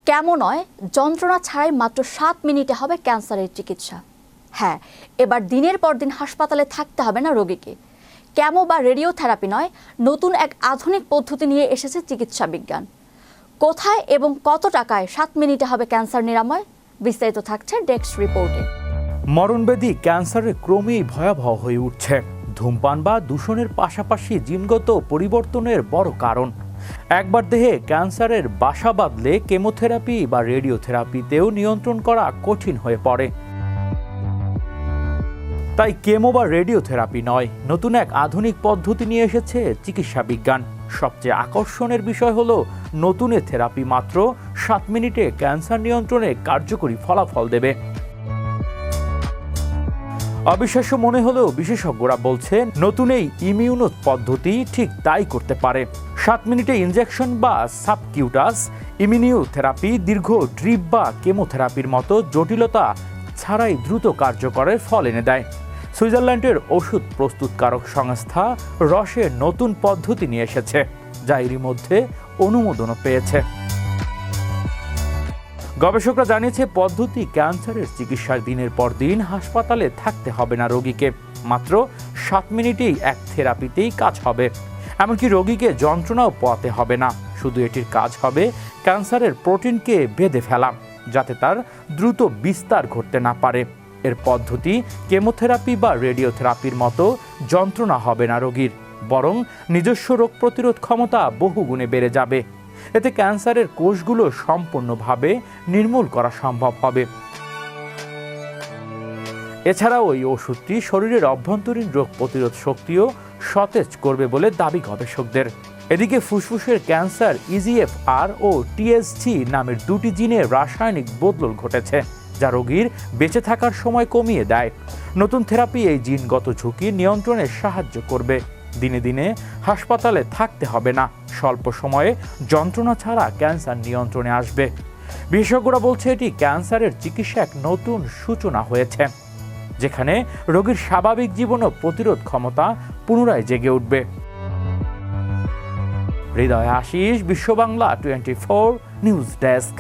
Chemo নয়, যন্ত্রণা ছাড়াই মাত্র 7 মিনিটে হবে ক্যান্সারের চিকিৎসা। হ্যাঁ, এবার দিনের পর দিন হাসপাতালে থাকতে হবে না রোগীকে। কেমো বা রেডিওথেরাপি নয়, নতুন এক আধুনিক পদ্ধতি নিয়ে এসেছে চিকিৎসা বিজ্ঞান। কোথায় এবং কত টাকায় 7 মিনিটে হবে ক্যান্সার নিরাময়? বিস্তারিত থাকছে ডেস্ক রিপোর্টে। মরণব্যাধি ক্যান্সারের ক্রমেই ভয়াবহ হয়ে উঠছে। ধূমপান বা দূষণের পাশাপাশি জিনগত পরিবর্তনের বড় কারণ। একবার দেহে ক্যান্সারের বাসা বাঁধলে কেমোথেরাপি বা রেডিওথেরাপিতেও নিয়ন্ত্রণ করা কঠিন হয়ে পড়ে। তাই কেমো বা রেডিওথেরাপি নয়, নতুন এক আধুনিক পদ্ধতি নিয়ে এসেছে চিকিৎসা বিজ্ঞান। সবচেয়ে আকর্ষণের বিষয় হলো নতুন এ থেরাপি মাত্র 7 মিনিটে ক্যান্সার নিয়ন্ত্রণে কার্যকরী ফলাফল দেবে। অবিশ্বাস্য মনে হলেও বিশেষজ্ঞরা বলছেন নতুন এই ইমিউনো পদ্ধতি ঠিক তাই করতে পারে। 7 মিনিটে ইনজেকশন বা সাবকিউটাস ইমিউনোথেরাপি দীর্ঘ ড্রিপ বা কেমোথেরাপির মতো জটিলতা ছাড়াই দ্রুত কার্যকরের ফল এনে দেয়। সুইজারল্যান্ডের ওষুধ প্রস্তুতকারক সংস্থা রসের নতুন পদ্ধতি নিয়ে এসেছে, যা এরই মধ্যে অনুমোদনও পেয়েছে। গবেষকরা জানিয়েছে পদ্ধতি ক্যান্সারের চিকিৎসার দিনের পর দিন হাসপাতালে থাকতে হবে না রোগীকে। মাত্র 7 মিনিটেই এক থেরাপিতেই কাজ হবে। এমনকি রোগীকে যন্ত্রণাও পোয়াতে হবে না। শুধু এটির কাজ হবে ক্যান্সারের প্রোটিনকে বেঁধে ফেলা, যাতে তার দ্রুত বিস্তার ঘটতে না পারে। এর পদ্ধতি কেমোথেরাপি বা রেডিওথেরাপির মতো যন্ত্রণা হবে না রোগীর, বরং নিজস্ব রোগ প্রতিরোধ ক্ষমতা বহুগুণে বেড়ে যাবে। এতে ক্যান্সারের কোষগুলো সম্পূর্ণভাবে নির্মূল করা সম্ভব হবে। এছাড়াও এই ওষুধটি শরীরের অভ্যন্তরীণ রোগ প্রতিরোধ শক্তিও সতেজ করবে বলে দাবি গবেষকদের। এদিকে ফুসফুসের ক্যান্সার EGFR ও TSG নামের দুটি জিনের রাসায়নিক বদল ঘটেছে, যা রোগীর বেঁচে থাকার সময় কমিয়ে দেয়। নতুন থেরাপি এই জিনগত ঝুঁকি নিয়ন্ত্রণে সাহায্য করবে। দিনে দিনে হাসপাতালে থাকতে হবে না, স্বল্প সময়ে যন্ত্রণা ছাড়া ক্যান্সার নিয়ন্ত্রণে আসবে। বিশেষজ্ঞরা বলছে এটি ক্যান্সারের চিকিৎসা এক নতুন সূচনা হয়েছে, যেখানে রোগীর স্বাভাবিক জীবন ও প্রতিরোধ ক্ষমতা পুনরায় জেগে উঠবে। হৃদয় আশিস, বিশ্ব বাংলা 24 নিউজ ডেস্ক।